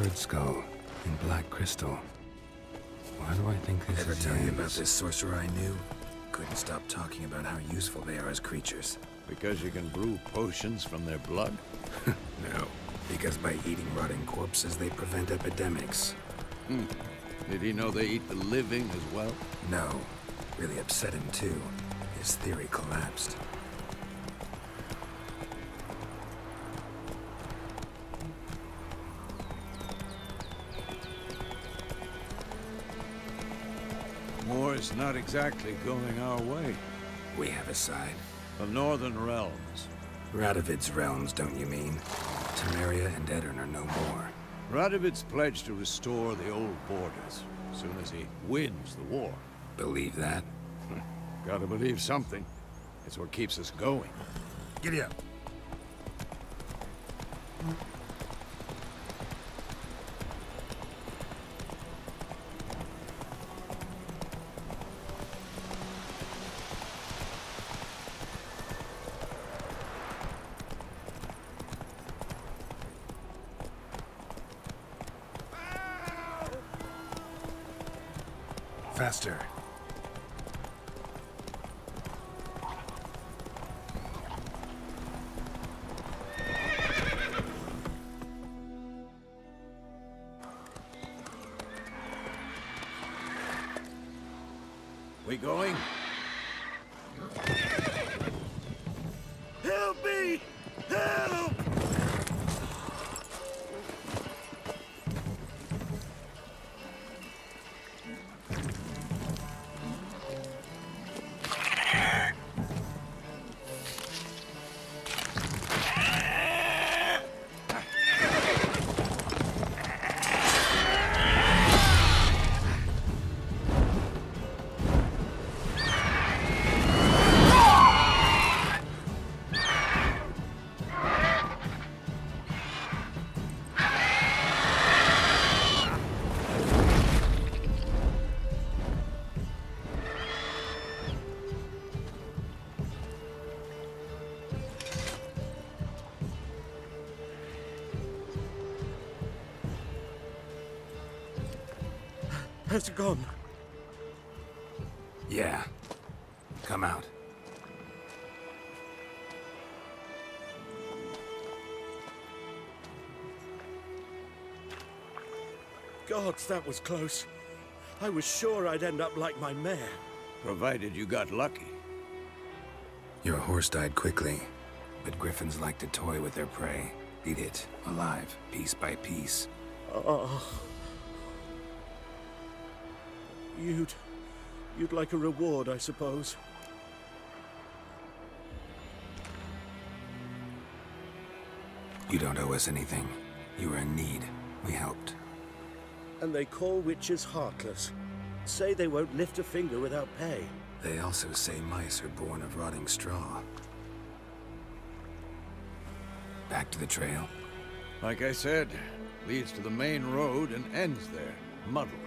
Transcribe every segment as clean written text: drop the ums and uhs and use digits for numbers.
bird skull in black crystal. Why do I think this Ever is tell you Yan's? about this sorcerer I knew? Couldn't stop talking about how useful they are as creatures. Because you can brew potions from their blood? No, because by eating rotting corpses, they prevent epidemics. Did he know they eat the living as well? No, really upset him too. His theory collapsed. War's not exactly going our way. We have a side. The Northern Realms. Radovid's realms, don't you mean? Temeria and Edirn are no more. Radovid's pledged to restore the old borders, as soon as he wins the war. Believe that? Gotta believe something. It's what keeps us going. Giddy up. Faster. We going? Help me! Help! Has it gone? Yeah. Come out. Gods, that was close. I was sure I'd end up like my mare. Provided you got lucky. Your horse died quickly, but griffins like to toy with their prey. Eat it, alive, piece by piece. Oh. You'd like a reward, I suppose. You don't owe us anything. You were in need. We helped. And they call witches heartless. Say they won't lift a finger without pay. They also say mice are born of rotting straw. Back to the trail? Like I said, leads to the main road and ends there, muddled.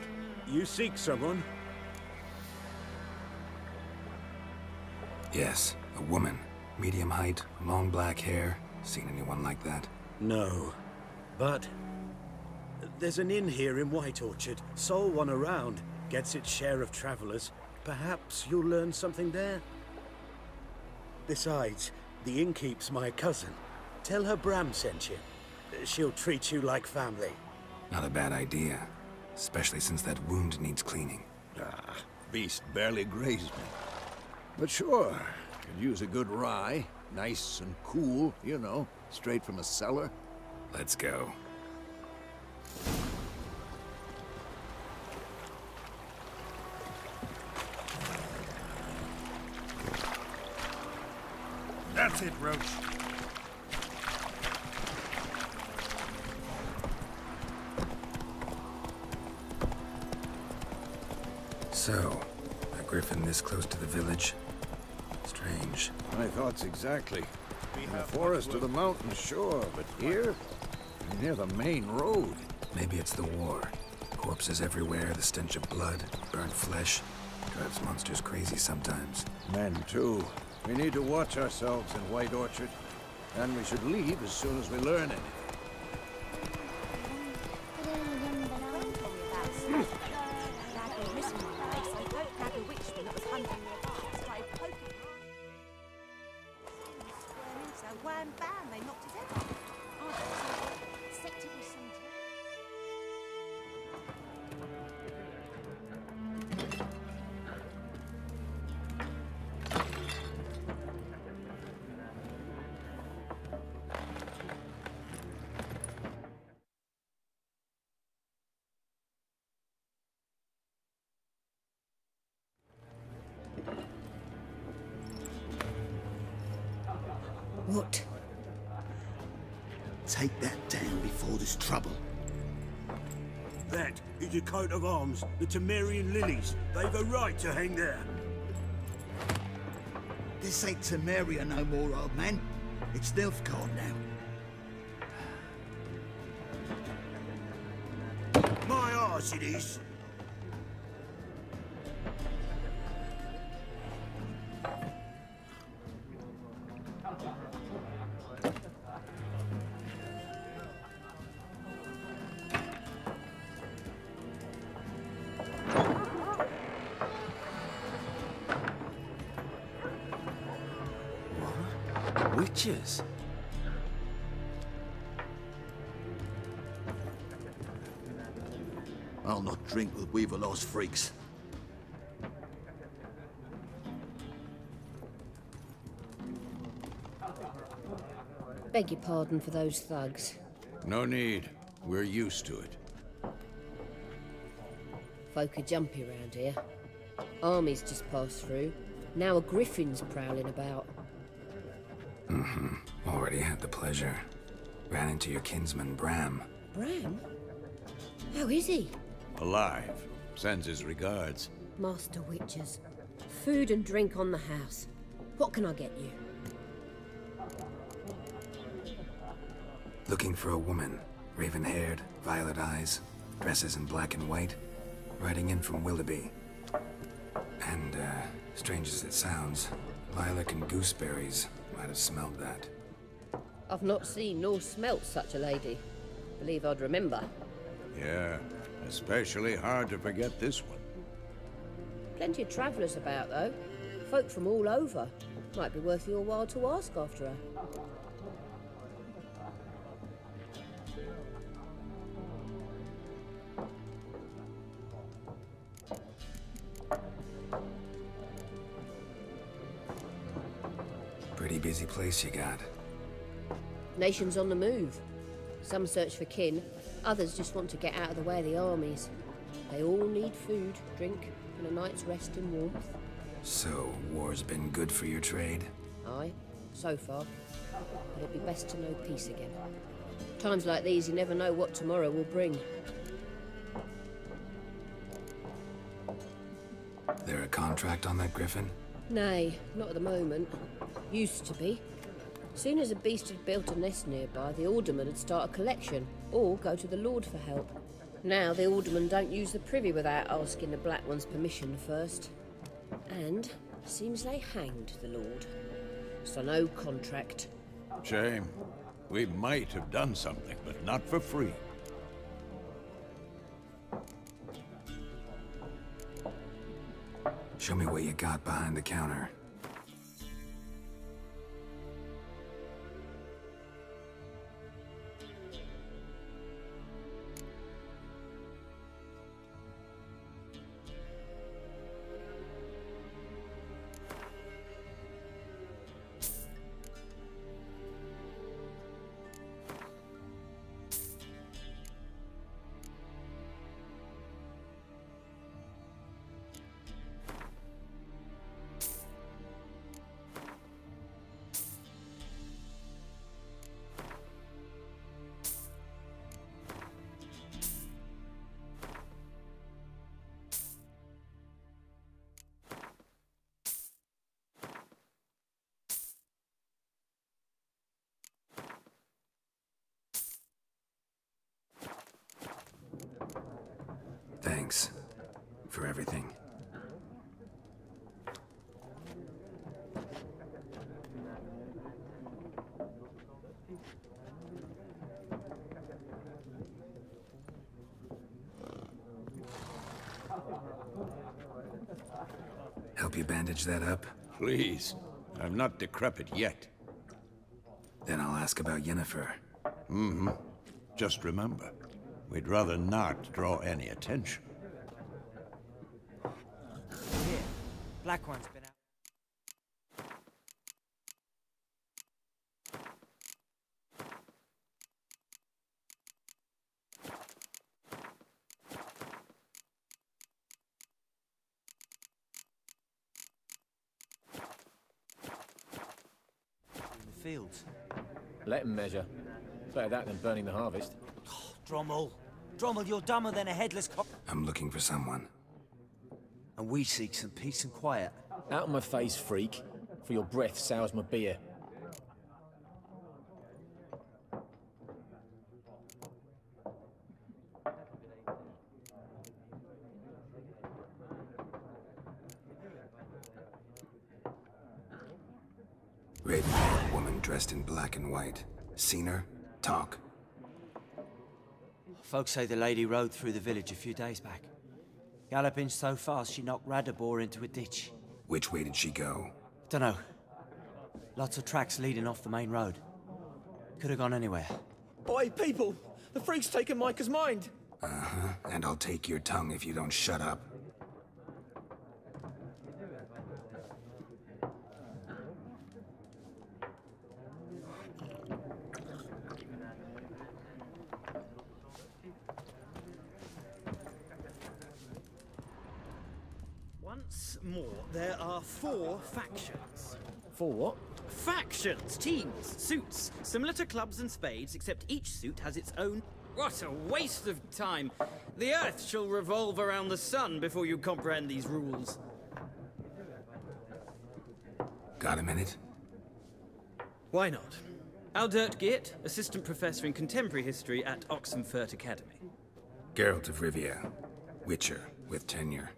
You seek someone? Yes, a woman. Medium height, long black hair. Seen anyone like that? No. But there's an inn here in White Orchard. Sole one around. Gets its share of travelers. Perhaps you'll learn something there? Besides, the innkeep's my cousin. Tell her Bram sent you. She'll treat you like family. Not a bad idea. Especially since that wound needs cleaning. Ah, beast barely grazed me. But sure, could use a good rye. Nice and cool, you know, straight from a cellar. Let's go. That's it, Roach. So, a griffin this close to the village? Strange. My thoughts exactly. In the forest or the mountains, sure, but here? Near the main road. Maybe it's the war. Corpses everywhere, the stench of blood, burnt flesh. Drives monsters crazy sometimes. Men, too. We need to watch ourselves in White Orchard. And we should leave as soon as we learn anything. What? Take that down before there's trouble. That is a coat of arms, the Temerian lilies. They've a right to hang there. This ain't Temeria no more, old man. It's Nilfgaard now. My arse it is. Witches? I'll not drink with Weaverlaw's freaks. Beg your pardon for those thugs. No need. We're used to it. Folk are jumpy around here. Armies just passed through. Now a griffin's prowling about. Already had the pleasure. Ran into your kinsman, Bram. Bram? How is he? Alive. Sends his regards. Master Witches. Food and drink on the house. What can I get you? Looking for a woman. Raven-haired, violet eyes, dresses in black and white. Riding in from Willoughby. And, strange as it sounds, lilac and gooseberries might have smelled that. I've not seen nor smelt such a lady. Believe I'd remember. Yeah, especially hard to forget this one. Plenty of travellers about, though. Folk from all over. Might be worth your while to ask after her. Pretty busy place you got. Nations on the move. Some search for kin, others just want to get out of the way of the armies. They all need food, drink, and a night's rest in warmth. So, war's been good for your trade? Aye, so far. But it'd be best to know peace again. Times like these, you never know what tomorrow will bring. There a contract on that griffin? Nay, not at the moment. Used to be. Soon as a beast had built a nest nearby, the alderman would start a collection, or go to the Lord for help. Now the aldermen don't use the privy without asking the Black One's permission first. And seems they hanged the Lord. So no contract. Shame. We might have done something, but not for free. Show me what you got behind the counter. Thanks for everything. Help you bandage that up? Please. I'm not decrepit yet. Then I'll ask about Yennefer. Just remember, we'd rather not draw any attention. Here, Black One's been out. fields. Let them measure. Better that than burning the harvest. Oh, Drommel. Drommel, you're dumber than a headless cop. I'm looking for someone. And we seek some peace and quiet. Out of my face, freak. For your breath sours my beer. Raven-haired woman dressed in black and white. Seen her? Talk. Folks say the lady rode through the village a few days back. Galloping so fast she knocked Radabor into a ditch. Which way did she go? Dunno. Lots of tracks leading off the main road. Could have gone anywhere. Oi, people! The freak's taken Micah's mind! Uh-huh. And I'll take your tongue if you don't shut up. Once more, there are 4 factions. For what? Factions, teams, suits, similar to clubs and spades, except each suit has its own... What a waste of time! The Earth shall revolve around the sun before you comprehend these rules. Got a minute? Why not? Aldert Geert, Assistant Professor in Contemporary History at Oxenfurt Academy. Geralt of Rivia. Witcher, with tenure.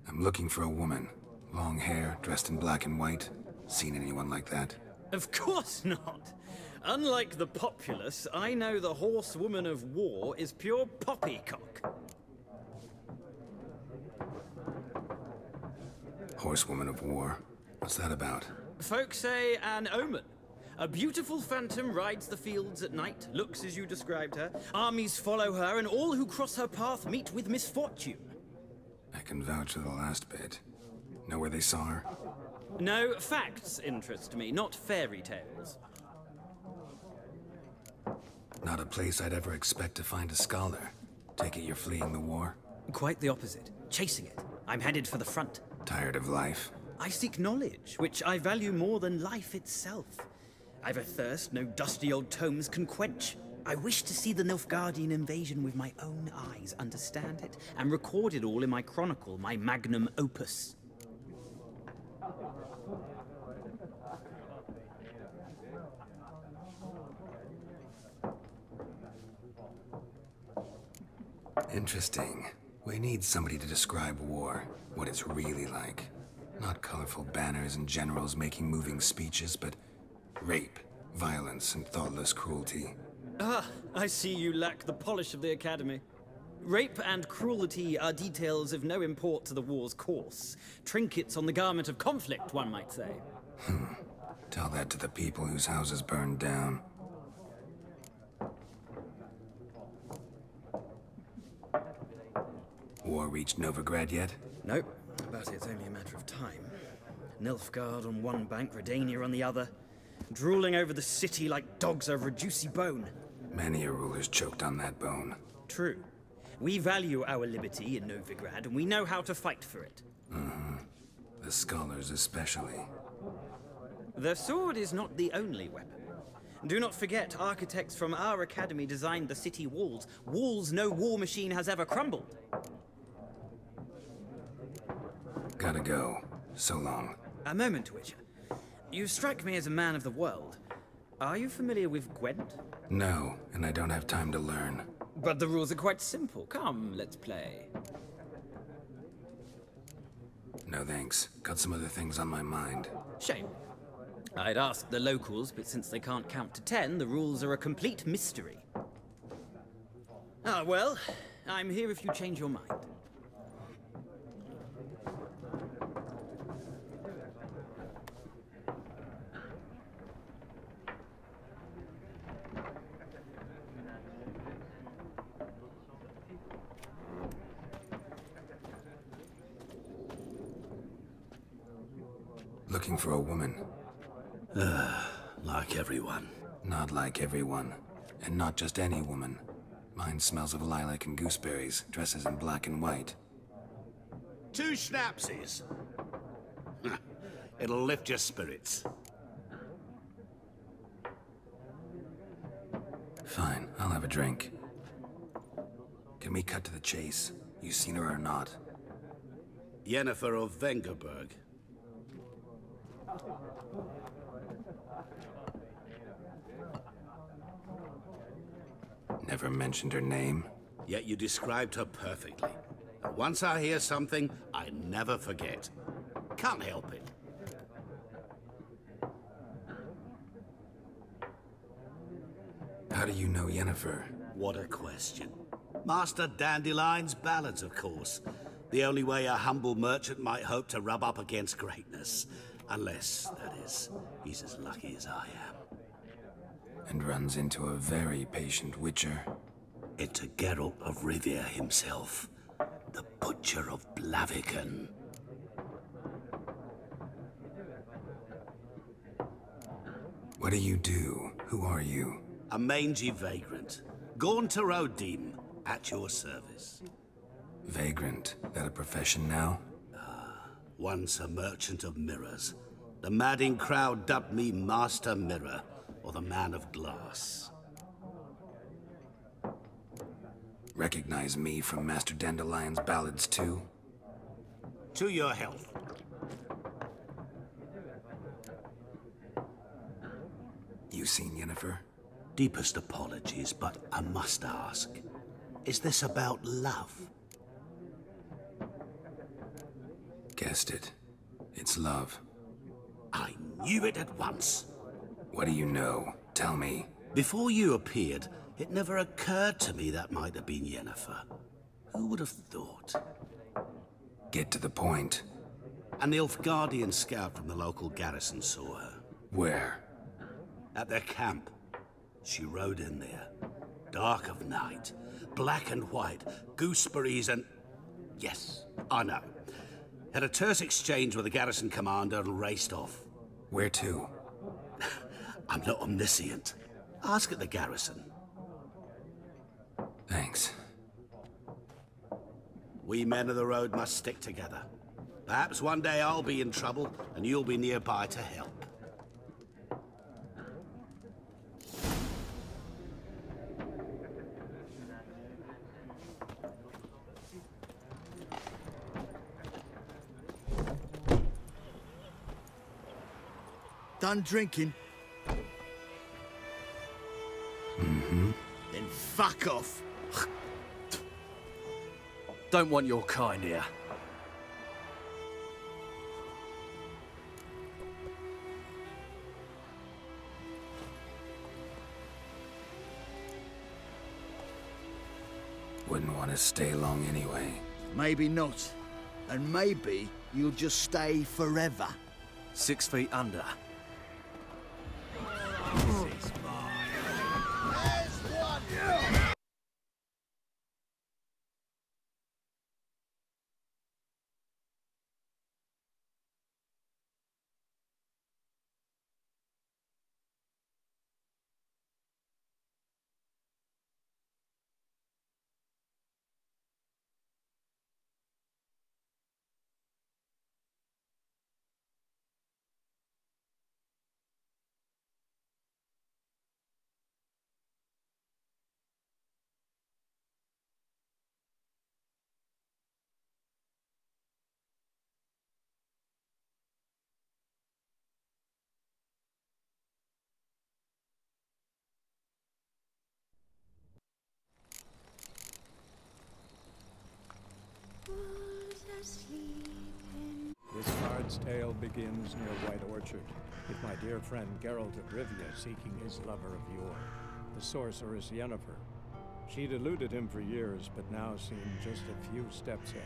I'm looking for a woman. Long hair, dressed in black and white. Seen anyone like that? Of course not! Unlike the populace, I know the horsewoman of war is pure poppycock. Horsewoman of war? What's that about? Folk say an omen. A beautiful phantom rides the fields at night, looks as you described her. Armies follow her, and all who cross her path meet with misfortune. I can vouch for the last bit. Know where they saw her? No, facts interest me, not fairy tales. Not a place I'd ever expect to find a scholar. Take it you're fleeing the war? Quite the opposite. Chasing it. I'm headed for the front. Tired of life? I seek knowledge, which I value more than life itself. I've a thirst no dusty old tomes can quench. I wish to see the Nilfgaardian invasion with my own eyes, understand it, and record it all in my chronicle, my magnum opus. Interesting. We need somebody to describe war, what it's really like. Not colorful banners and generals making moving speeches, but rape, violence, and thoughtless cruelty. Ah, I see you lack the polish of the Academy. Rape and cruelty are details of no import to the war's course. Trinkets on the garment of conflict, one might say. Tell that to the people whose houses burned down. War reached Novigrad yet? Nope, but it's only a matter of time. Nilfgaard on one bank, Redania on the other. Drooling over the city like dogs over a juicy bone. Many a ruler's choked on that bone. True. We value our liberty in Novigrad, and we know how to fight for it. The scholars especially. The sword is not the only weapon. Do not forget, architects from our academy designed the city walls. Walls no war machine has ever crumbled. Gotta go. So long. A moment, Witcher. You strike me as a man of the world. Are you familiar with Gwent? No, and I don't have time to learn. But the rules are quite simple. Come, let's play. No thanks. Got some other things on my mind. Shame. I'd ask the locals, but since they can't count to 10, the rules are a complete mystery. Ah, well, I'm here if you change your mind. Looking for a woman. Like everyone. Not like everyone. And not just any woman. Mine smells of lilac and gooseberries, dresses in black and white. 2 schnapsies. It'll lift your spirits. Fine, I'll have a drink. Can we cut to the chase? You seen her or not? Yennefer of Vengerberg. Never mentioned her name. Yet you described her perfectly. And once I hear something, I never forget. Can't help it. How do you know Yennefer? What a question. Master Dandelion's ballads, of course. The only way a humble merchant might hope to rub up against greatness. Unless, that is, he's as lucky as I am. And runs into a very patient witcher. Into Geralt of Rivia himself. The Butcher of Blaviken. What do you do? Who are you? A mangy vagrant. Gaunter Odim, at your service. Vagrant? That a profession now? Once a merchant of mirrors. The madding crowd dubbed me Master Mirror, or the Man of Glass. Recognize me from Master Dandelion's ballads too? To your health. You seen Yennefer? Deepest apologies, but I must ask. Is this about love? Guessed it. It's love. I knew it at once. What do you know? Tell me. Before you appeared, it never occurred to me that might have been Yennefer. Who would have thought? Get to the point. An Nilfgaardian scout from the local garrison saw her. Where? At their camp. She rode in there. Dark of night. Black and white. Gooseberries and... Yes, I know. Had a terse exchange with the garrison commander and raced off. Where to? I'm not omniscient. Ask at the garrison. Thanks. We men of the road must stick together. Perhaps one day I'll be in trouble and you'll be nearby to help. Done drinking? Mm-hmm. Then fuck off. Don't want your kind here. Wouldn't want to stay long anyway. Maybe not. And maybe you'll just stay forever. 6 feet under. This bard's tale begins near White Orchard, with my dear friend Geralt of Rivia seeking his lover of yore, the sorceress Yennefer. She'd eluded him for years, but now seemed just a few steps ahead.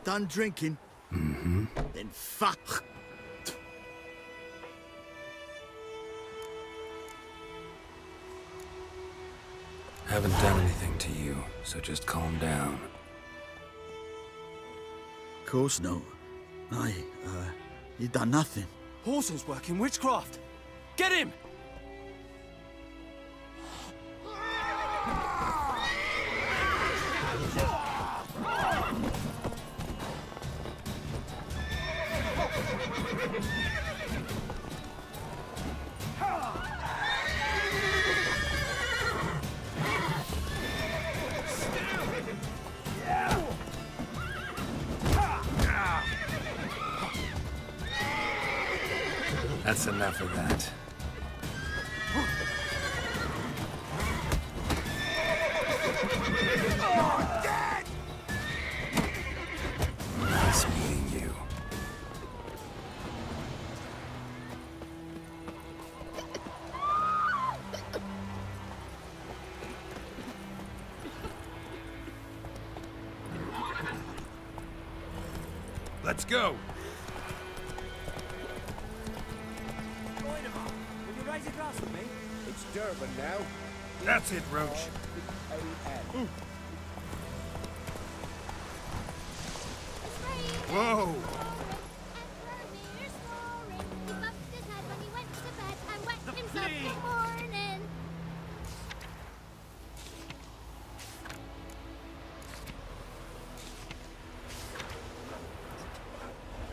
Done drinking? Mm-hmm. Then fuck. Haven't done anything to you, so just calm down. Course no. You done nothing. Horses working witchcraft! Get him! That's enough of that. Nice meeting you. Let's go. Across with me. It's Durban now. That's it, Roach. Whoa!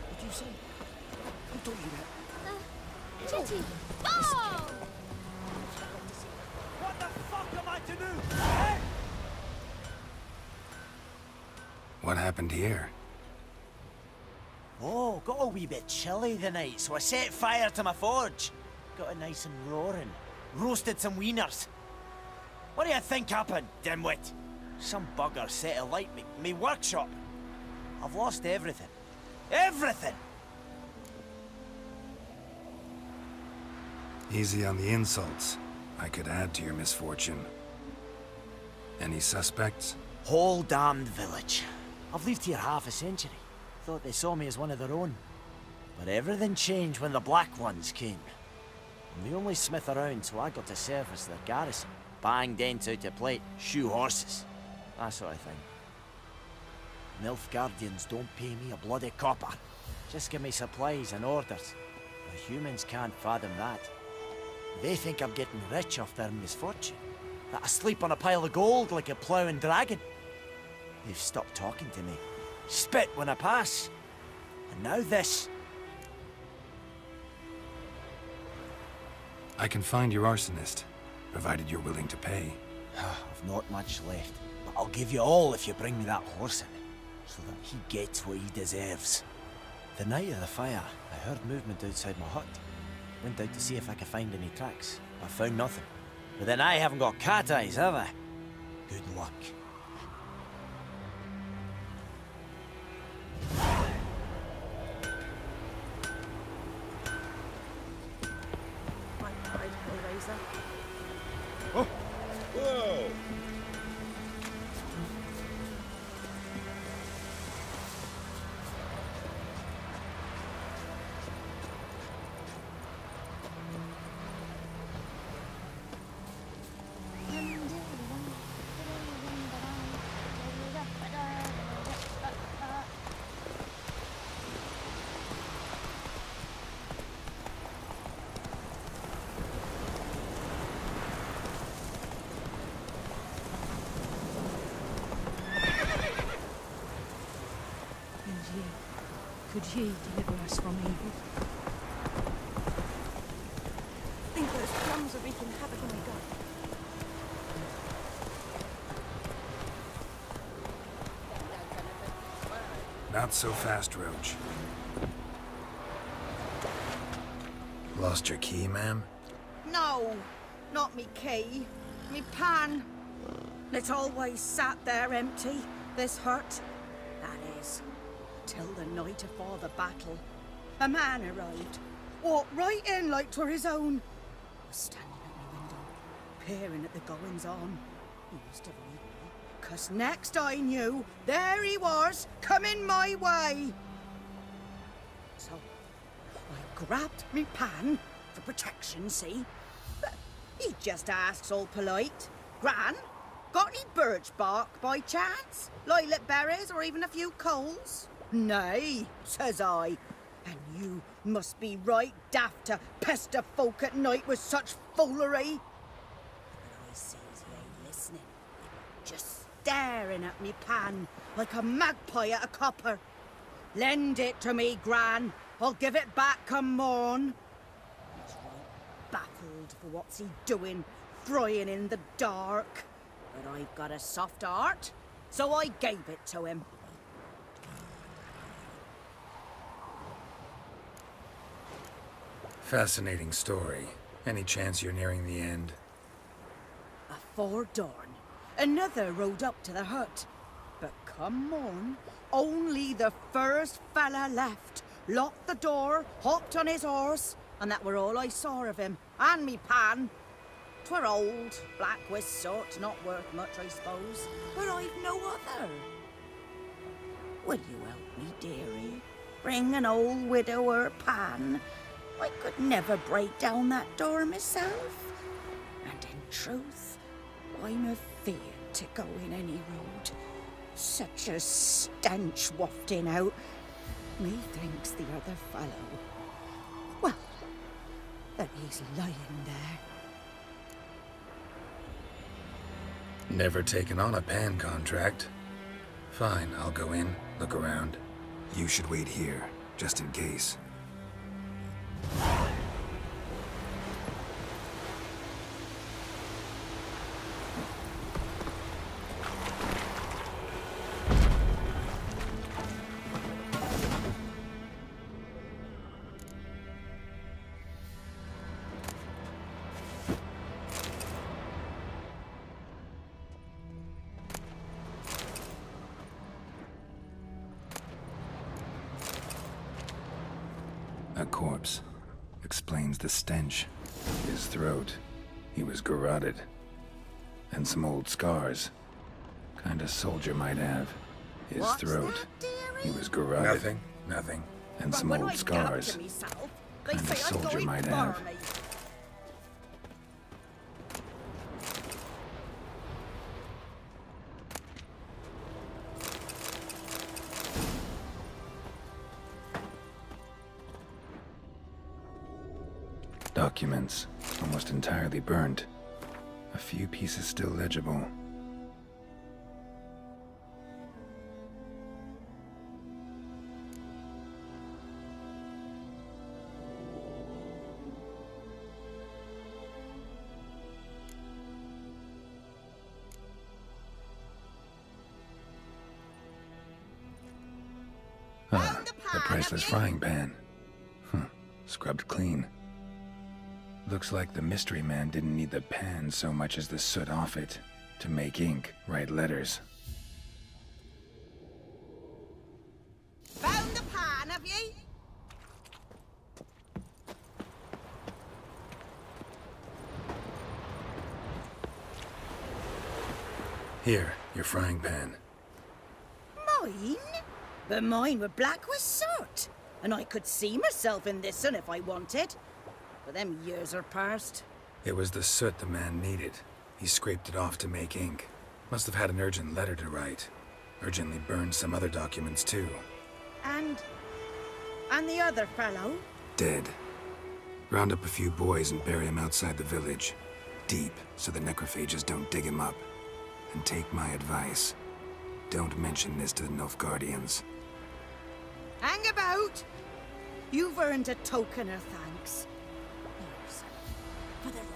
What did you say? Who told you that? Chitty! Oh! What the fuck am I to do? Hey! What happened here? Oh, got a wee bit chilly the night, so I set fire to my forge. Got it nice and roaring. Roasted some wieners. What do you think happened, dimwit? Some bugger set alight me workshop. I've lost everything. Everything! Easy on the insults. I could add to your misfortune. Any suspects? Whole damned village. I've lived here half a century. Thought they saw me as one of their own. But everything changed when the Black Ones came. I'm the only smith around, so I got to service their garrison. Bang dents out of plate, shoe horses. That sort of thing. Nilfgaardians don't pay me a bloody copper. Just give me supplies and orders. The humans can't fathom that. They think I'm getting rich off their misfortune. That I sleep on a pile of gold like a ploughing dragon. They've stopped talking to me. Spit when I pass. And now this. I can find your arsonist, provided you're willing to pay. I've not much left, but I'll give you all if you bring me that horse in, so that he gets what he deserves. The night of the fire, I heard movement outside my hut. Went out to see if I could find any tracks. I found nothing. But then I haven't got cat eyes, have I? Good luck. Oh! Whoa! Could ye deliver us from evil? Think those plums are wreaking havoc on my gut. Not so fast, Roach. Lost your key, ma'am? No, not me key. Me pan. It's always sat there empty, this hut. That is, till the night afore the battle. A man arrived, walked right in like 'twere his own. Was standing at my window, peering at the goings-on. He must have heard me, 'cause next I knew, there he was, coming my way. So, I grabbed me pan, for protection, see? But he just asks all polite, Gran, got any birch bark by chance? Lilac berries or even a few coals? Nay, says I. And you must be right daft to pester folk at night with such foolery. But I sees you ain't listening. Just staring at me pan like a magpie at a copper. Lend it to me, Gran. I'll give it back come morn. He's right baffled for what's he doing, frying in the dark. But I've got a soft heart, so I gave it to him. Fascinating story. Any chance you're nearing the end? Afore dawn, another rode up to the hut. But come morn, only the first fella left. Locked the door, hopped on his horse, and that were all I saw of him, and me pan. 'Twere old, black with sort, not worth much, I suppose, but I've no other. Will you help me, dearie? Bring an old widower pan. I could never break down that door myself. And in truth, I'm afeard to go in any road. Such a stench wafting out. Methinks the other fellow, well, that he's lying there. Never taken on a pan contract. Fine, I'll go in, look around. You should wait here, just in case. A corpse. Explains the stench. His throat. He was garroted. And some old scars. Kinda soldier might have. His throat. He was garroted. Nothing. And some old scars. Kinda soldier might have. Documents, almost entirely burnt. A few pieces still legible. The priceless frying pan. Scrubbed clean. Looks like the mystery man didn't need the pan so much as the soot off it to make ink, write letters. Found the pan, have ye? Here, your frying pan. Mine? But mine were black with soot, and I could see myself in this one if I wanted. But them years are past. It was the soot the man needed. He scraped it off to make ink. Must have had an urgent letter to write. Urgently burned some other documents too. And the other fellow? Dead. Round up a few boys and bury him outside the village. Deep, so the necrophages don't dig him up. And take my advice. Don't mention this to the Nilfgaardians. Hang about! You've earned a token of thanks. Here's for the road.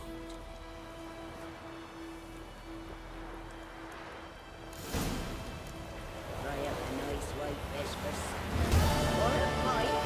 Try up a nice white vespers. Or a pipe.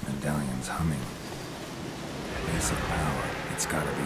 Medallion's humming. Basic power, it's gotta be.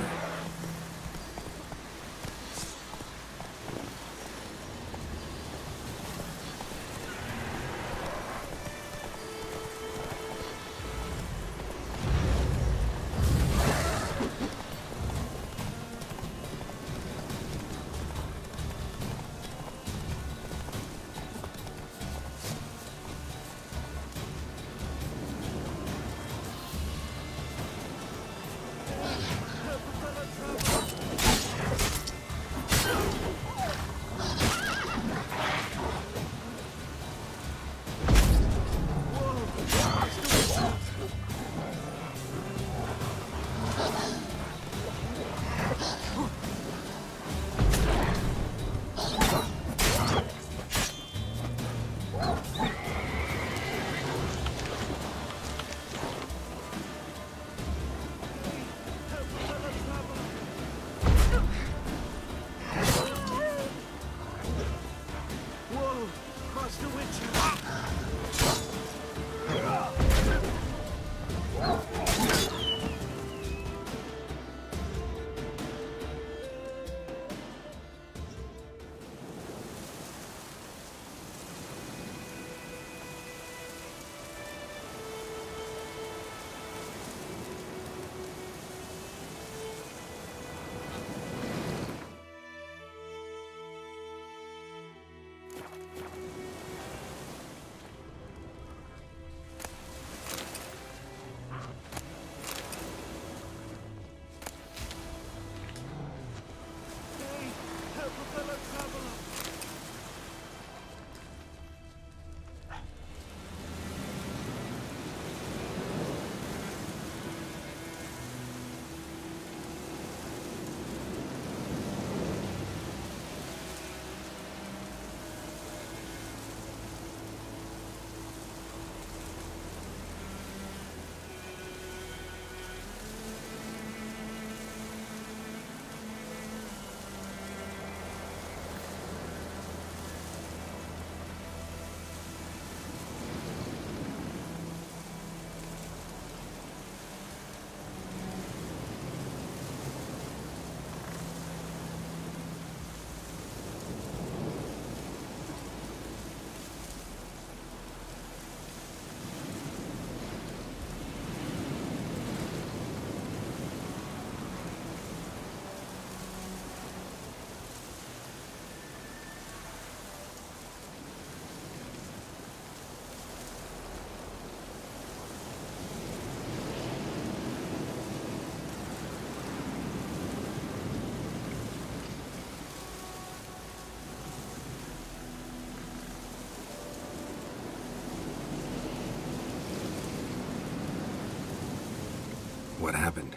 What happened?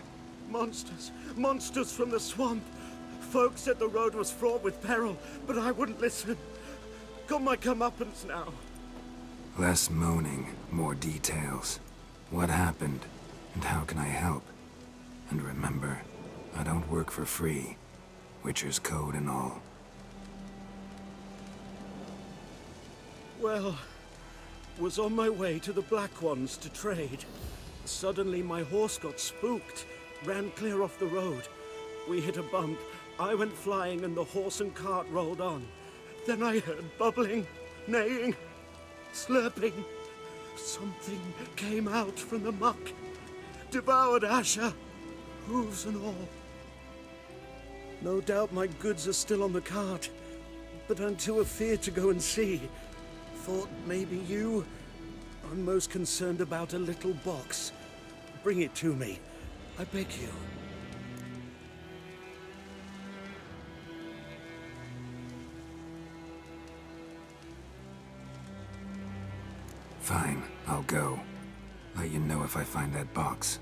Monsters. Monsters from the swamp. Folks said the road was fraught with peril, but I wouldn't listen. Got my comeuppance now. Less moaning, more details. What happened, and how can I help? And remember, I don't work for free. Witcher's code and all. Well, was on my way to the Black Ones to trade. Suddenly my horse got spooked, ran clear off the road. We hit a bump, I went flying and the horse and cart rolled on. Then I heard bubbling, neighing, slurping. Something came out from the muck, devoured Asher, hooves and all. No doubt my goods are still on the cart, but I'm too afeard to go and see. Thought maybe you. I'm most concerned about a little box. Bring it to me, I beg you. Fine, I'll go. Let you know if I find that box.